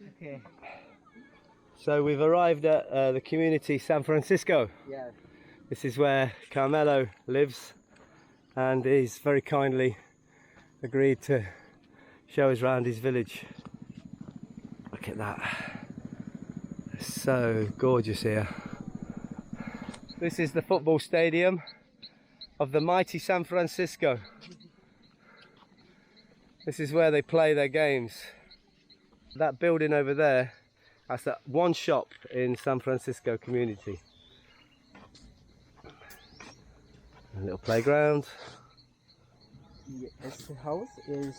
Okay. So we've arrived at the community San Francisco. Yeah. This is where Carmelo lives, and he's very kindly agreed to show us around his village. Look at that. It's so gorgeous here. This is the football stadium of the mighty San Francisco. This is where they play their games. That building over there, that's that one shop in San Francisco community. A little playground. Yeah, este house is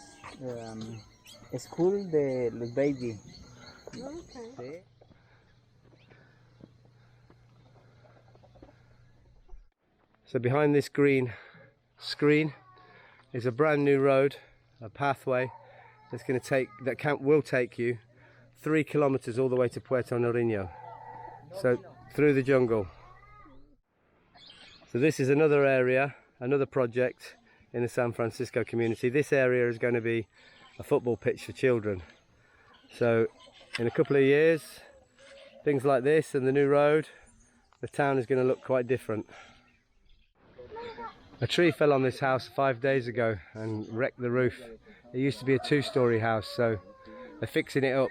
school de los baby. Okay. Sí. So behind this green screen is a brand new road, a pathway that's going to will take you 3 kilometers all the way to Puerto Nariño. So through the jungle. So this is another area, another project in the San Francisco community. This area is going to be a football pitch for children. So in a couple of years, things like this and the new road, the town is going to look quite different. A tree fell on this house 5 days ago and wrecked the roof. It used to be a 2-story house, so they're fixing it up.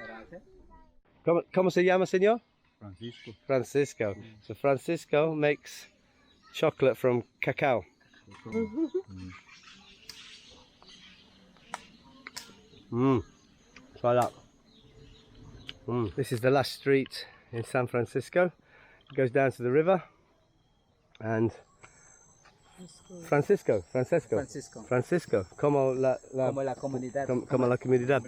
¿Cómo se llama, señor? Francisco. Francisco. So Francisco makes chocolate from cacao. Try that. This is the last street in San Francisco. It goes down to the river, and Francisco, como la comunidad. Como la comunidad.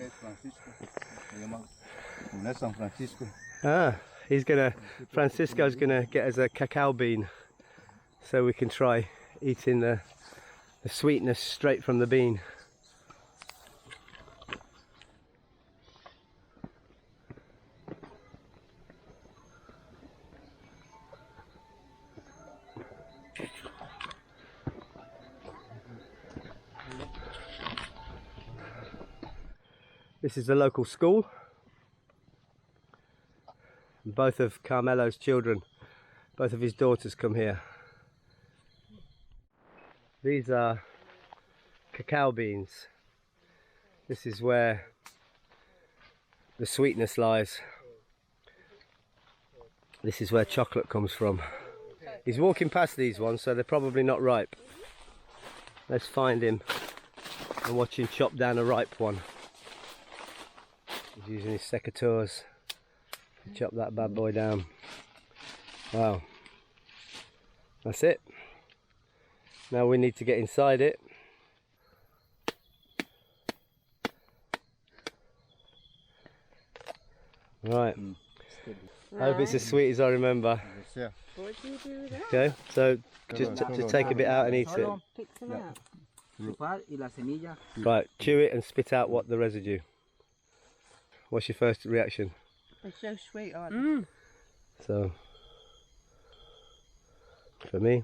San Francisco. Francisco's gonna get us a cacao bean, so we can try eating the sweetness straight from the bean. This is the local school. Both of Carmelo's children, both of his daughters come here. These are cacao beans. This is where the sweetness lies. This is where chocolate comes from. He's walking past these ones, so they're probably not ripe. Let's find him and watch him chop down a ripe one. He's using his secateurs to chop that bad boy down. Wow. That's it. Now we need to get inside it. Right. I hope it's as sweet as I remember. Yeah. Would you do that? Okay, so just take a bit out and eat it. Pick some out. Chupar y la semilla. Right, chew it and spit out what the residue. What's your first reaction? They're so sweet, aren't they? So, for me,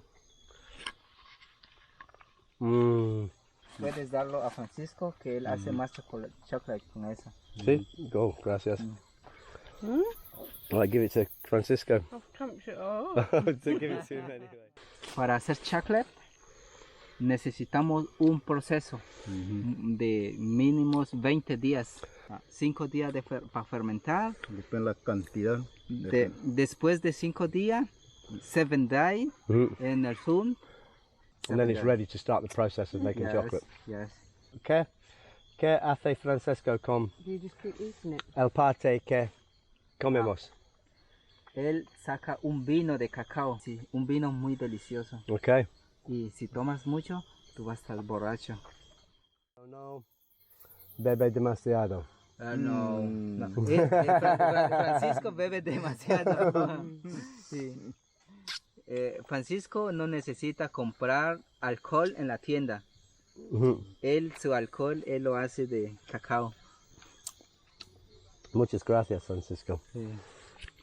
Puedes darlo a Francisco, que él hace más chocolate con eso. see? Go, gracias. Right, give it to Francisco. I've trumped it all. So give it to him anyway. Para hacer chocolate necesitamos un proceso de mínimos 20 días. 5 días para fermentar. Depende la cantidad. Después de 5 días, 7 days en el sun. And then it's ready to start the process of making chocolate. Yes. ¿Qué hace Francisco con You just keep eating it. el parte que comemos? Él saca un vino de cacao, sí, un vino muy delicioso. Okay. Y si tomas mucho, tú vas a estar borracho. Oh no, bebe demasiado. No. Francisco bebe demasiado. Sí. Francisco no necesita comprar alcohol en la tienda. Su alcohol, él lo hace de cacao. Muchas gracias, Francisco. Sí.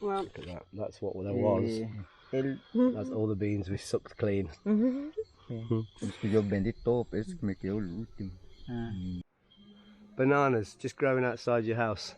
Well, Look at that. That's what there was. That's all the beans we sucked clean. Yo vendí todo, pero es que me quedó el último. Bananas just growing outside your house.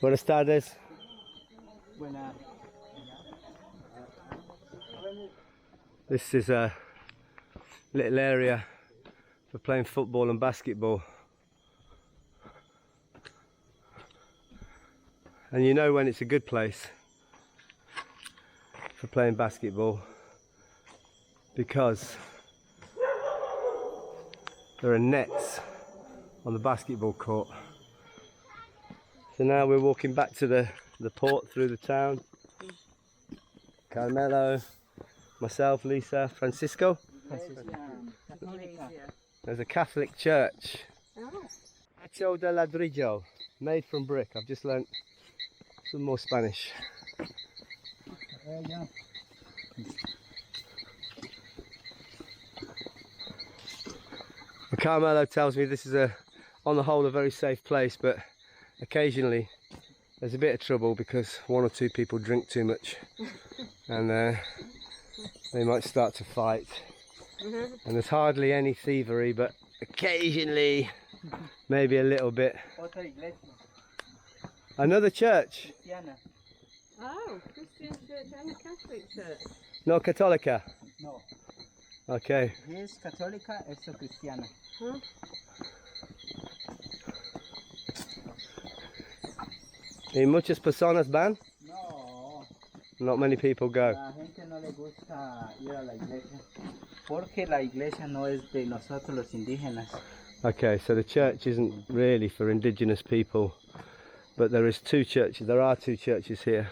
Buenas tardes. Buena. This is a little area for playing football and basketball. And you know when it's a good place for playing basketball because there are nets on the basketball court. So now we're walking back to the port through the town. Carmelo, myself, Lisa, Francisco. There's a Catholic church. Techo de ladrillo, made from brick. I've just learnt some more Spanish. Carmelo tells me this is on the whole, a very safe place, but occasionally there's a bit of trouble because one or two people drink too much and they might start to fight. And there's hardly any thievery, but occasionally maybe a little bit. Another church? Oh, Christian church and a Catholic church. No católica? No. Okay. Es católica, es cristiana. Huh? ¿Y muchas personas van? No. Not many people go. La gente no le gusta ir a la iglesia porque la iglesia no es de nosotros los indígenas. Okay, so the church isn't really for indigenous people, but there are two churches here.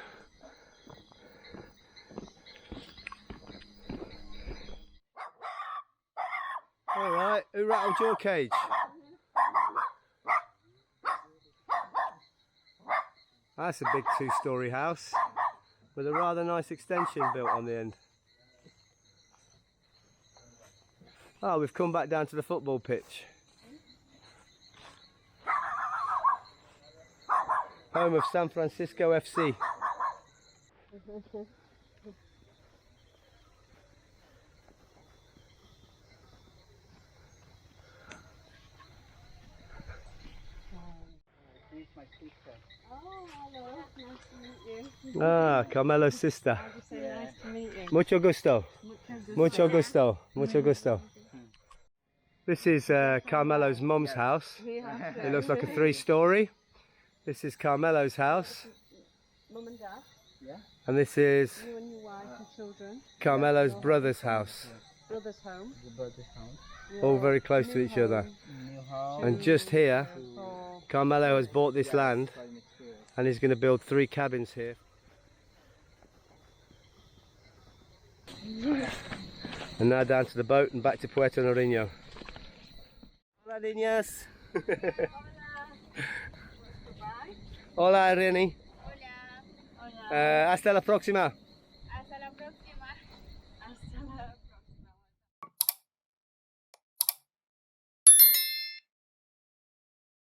Alright, who rattled your cage? That's a big two-storey house with a rather nice extension built on the end. Oh, we've come back down to the football pitch. Home of San Francisco FC. Oh, hello. Nice to meet you. Ah, Carmelo's sister. I just say nice to meet you. Mucho gusto. Mucho Mucho gusto. Mucho gusto. This is Carmelo's mum's house. It looks like a three-storey. This is Carmelo's house. Mum and Dad. Yeah. And this is You and your wife and children. Carmelo's brother's house. Brother's home. The brother's house. All very close to each other. New house. And just here, For Carmelo has bought this land and he's going to build 3 cabins here. And now down to the boat and back to Puerto Nariño. Hola, niñas. Hola, Irene. Hasta la próxima.